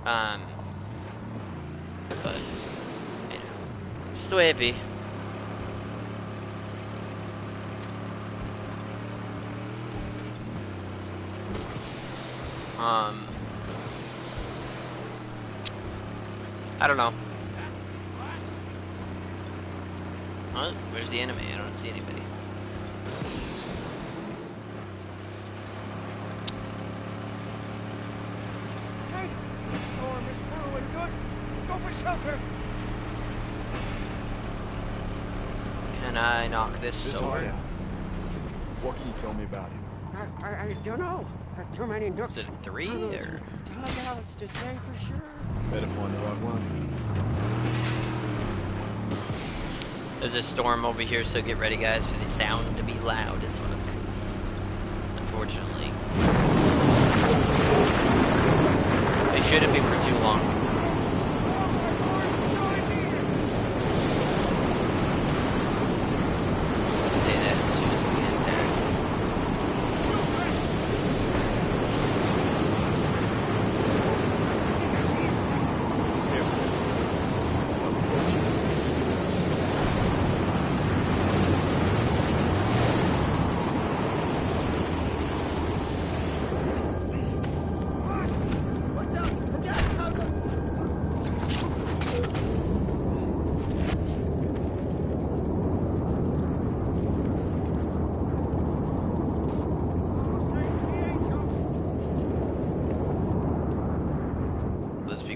Um, but, you know, just the way it be. I don't know. Huh? Where's the enemy? I don't see anybody. Tate, the storm is brewing good. Go for shelter. Can I knock this over? Hideout. What can you tell me about it? I don't know. Too many nooks. Is it 3 tunnels, or? dugouts to say for sure. Better find the right one. There's a storm over here, so get ready, guys, for the sound to be loud as fuck. Unfortunately. It shouldn't be for too long. I'll say that as soon as we get there.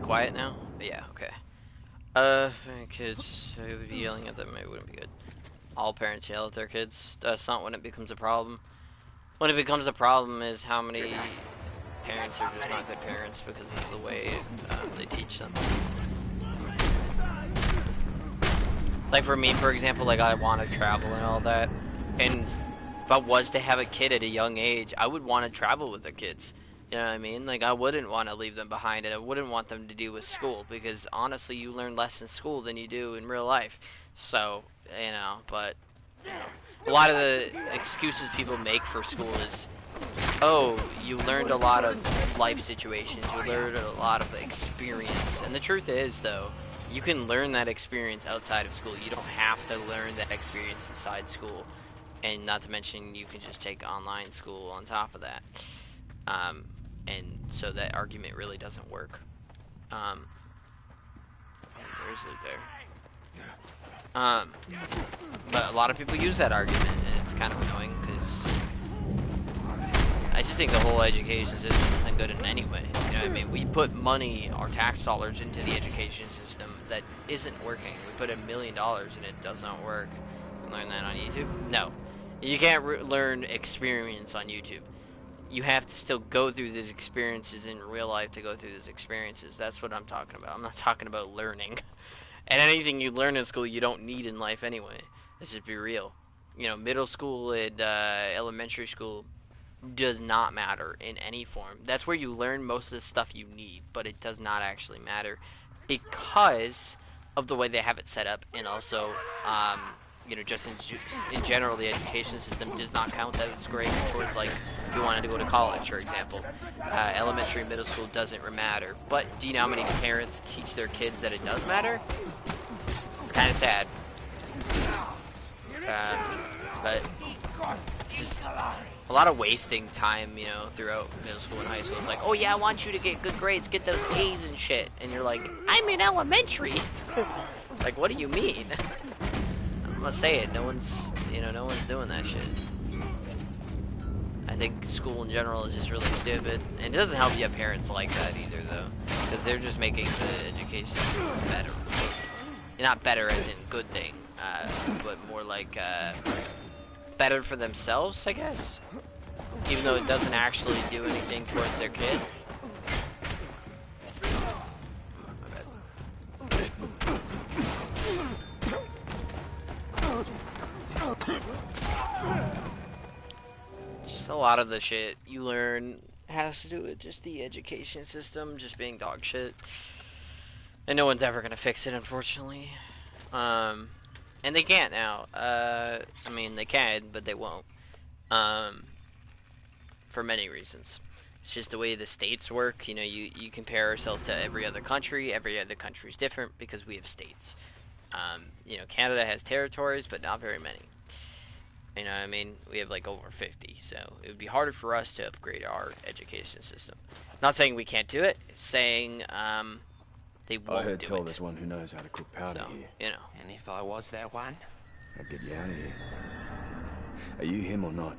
Quiet now? But yeah, okay. Kids who would be yelling at them, it wouldn't be good. All parents yell at their kids. That's not when it becomes a problem. When it becomes a problem is how many parents are just not good parents because of the way they teach them. Like for me, for example, like I want to travel and all that, and if I was to have a kid at a young age, I would want to travel with the kids. You know what I mean? Like, I wouldn't want to leave them behind, and I wouldn't want them to do with school, because honestly, you learn less in school than you do in real life. So, you know, but you know, a lot of the excuses people make for school is, oh, you learned a lot of life situations, you learned a lot of experience. And the truth is, though, you can learn that experience outside of school. You don't have to learn that experience inside school. And not to mention, you can just take online school on top of that. And so that argument really doesn't work. There's Luke there. But a lot of people use that argument, and it's kind of annoying because I just think the whole education system isn't good in any way. You know what I mean? We put money, our tax dollars, into the education system that isn't working. We put $1 million and it does not work. You can learn that on YouTube? No. You can't learn experience on YouTube. You have to still go through these experiences in real life to go through these experiences. That's what I'm talking about. I'm not talking about learning. And anything you learn in school you don't need in life anyway. Let's just be real. You know, middle school and elementary school does not matter in any form. That's where you learn most of the stuff you need, but it does not actually matter because of the way they have it set up, and also you know, just in general, the education system does not count as grades towards, like, if you wanted to go to college, for example. Elementary and middle school doesn't matter. But do you know how many parents teach their kids that it does matter? It's kind of sad. But just a lot of wasting time, you know, throughout middle school and high school. It's like, oh yeah, I want you to get good grades, get those A's and shit. And you're like, I'm in elementary. Like, what do you mean? I'm gonna say it, no one's doing that shit. I think school in general is just really stupid. And it doesn't help you have parents like that either, though. Because they're just making the education better. Not better as in good thing, but more like, better for themselves, I guess. Even though it doesn't actually do anything towards their kid. Just a lot of the shit you learn has to do with just the education system just being dog shit. And no one's ever gonna fix it, unfortunately. And they can't now. I mean, they can, but they won't. For many reasons. It's just the way the states work. You know, you compare ourselves to every other country. Every other country is different because we have states. You know, Canada has territories, but not very many. You know what I mean? We have like over 50, so it would be harder for us to upgrade our education system. Not saying we can't do it, saying they won't I heard do tell it. there's one who knows how to cook powder So, here. you know. And if I was that one? I'd get you out of here. Are you him or not?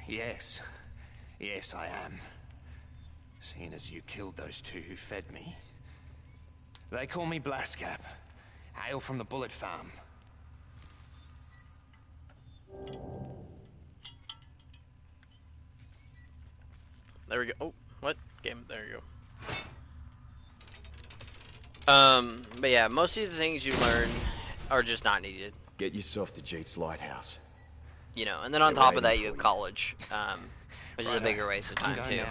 Yes. Yes, I am. Seeing as you killed those two who fed me. They call me Blaskap. Hail from the Bullet Farm. There we go. Oh, what? Game. There you go. But yeah, most of the things you learn are just not needed. Get yourself to Jade's lighthouse. You know, and then on They're top of that, waiting you have for you. college, which is a Righto. bigger waste of I'm time going too.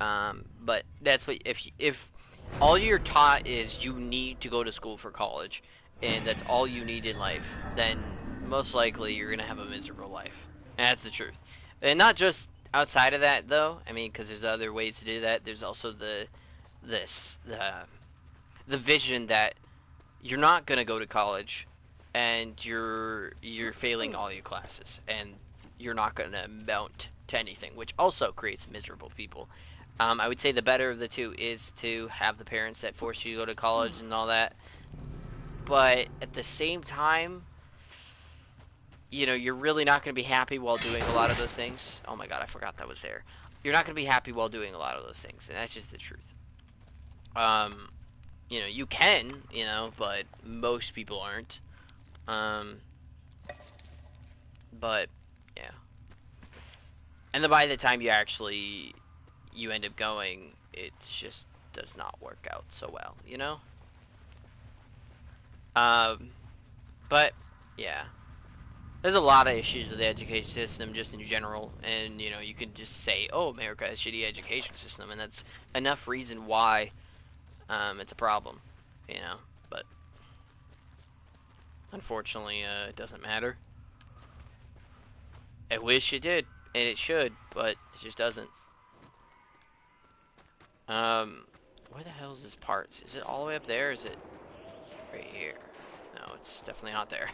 now. But that's what if all you're taught is you need to go to school for college, and that's all you need in life, then most likely you're gonna have a miserable life. And that's the truth. And not just outside of that, though. I mean, because there's other ways to do that. There's also the vision that you're not gonna go to college, and you're failing all your classes, and you're not gonna amount to anything, which also creates miserable people. I would say the better of the two is to have the parents that force you to go to college and all that. But at the same time, you know, you're really not going to be happy while doing a lot of those things. Oh my god, I forgot that was there. You're not going to be happy while doing a lot of those things, and that's just the truth. You know, you can, you know, but most people aren't. But, yeah. And then by the time you end up going, it just does not work out so well, you know? But, yeah. There's a lot of issues with the education system just in general, and, you know, you can just say, oh, America has a shitty education system, and that's enough reason why it's a problem, you know? But, unfortunately, it doesn't matter. I wish it did, and it should, but it just doesn't. Where the hell is this parts? Is it all the way up there, or is it right here? No, it's definitely not there.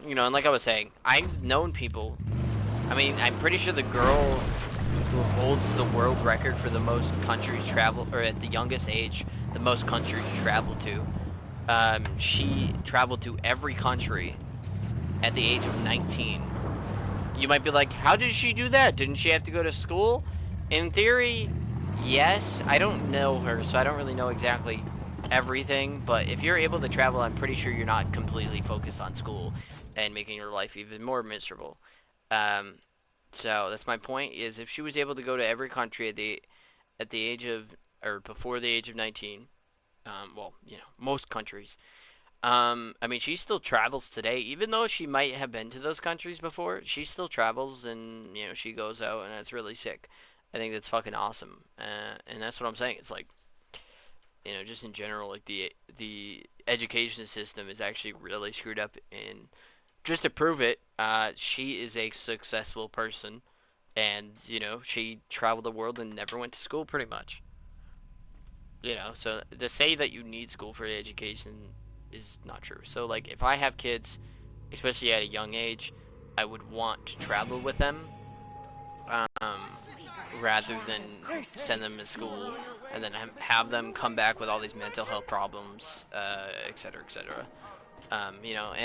You know, and like I was saying, I've known people. I mean, I'm pretty sure the girl who holds the world record for the most countries traveled, or at the youngest age, the most countries traveled to. She traveled to every country at the age of 19. You might be like, how did she do that? Didn't she have to go to school? In theory, yes. I don't know her, so I don't really know exactly everything. But if you're able to travel, I'm pretty sure you're not completely focused on school and making your life even more miserable. So that's my point, is if she was able to go to every country at the age of, or before the age of 19, well, you know, most countries. I mean, she still travels today, even though she might have been to those countries before. She still travels, and, you know, she goes out, and that's really sick. I think that's fucking awesome. And that's what I'm saying. It's like, you know, just in general, like the education system is actually really screwed up. And just to prove it, she is a successful person, and, you know, she traveled the world and never went to school, pretty much. You know, so to say that you need school for education is not true. So, like, if I have kids, especially at a young age, I would want to travel with them, rather than send them to school and then have them come back with all these mental health problems, etc., etc. You know, and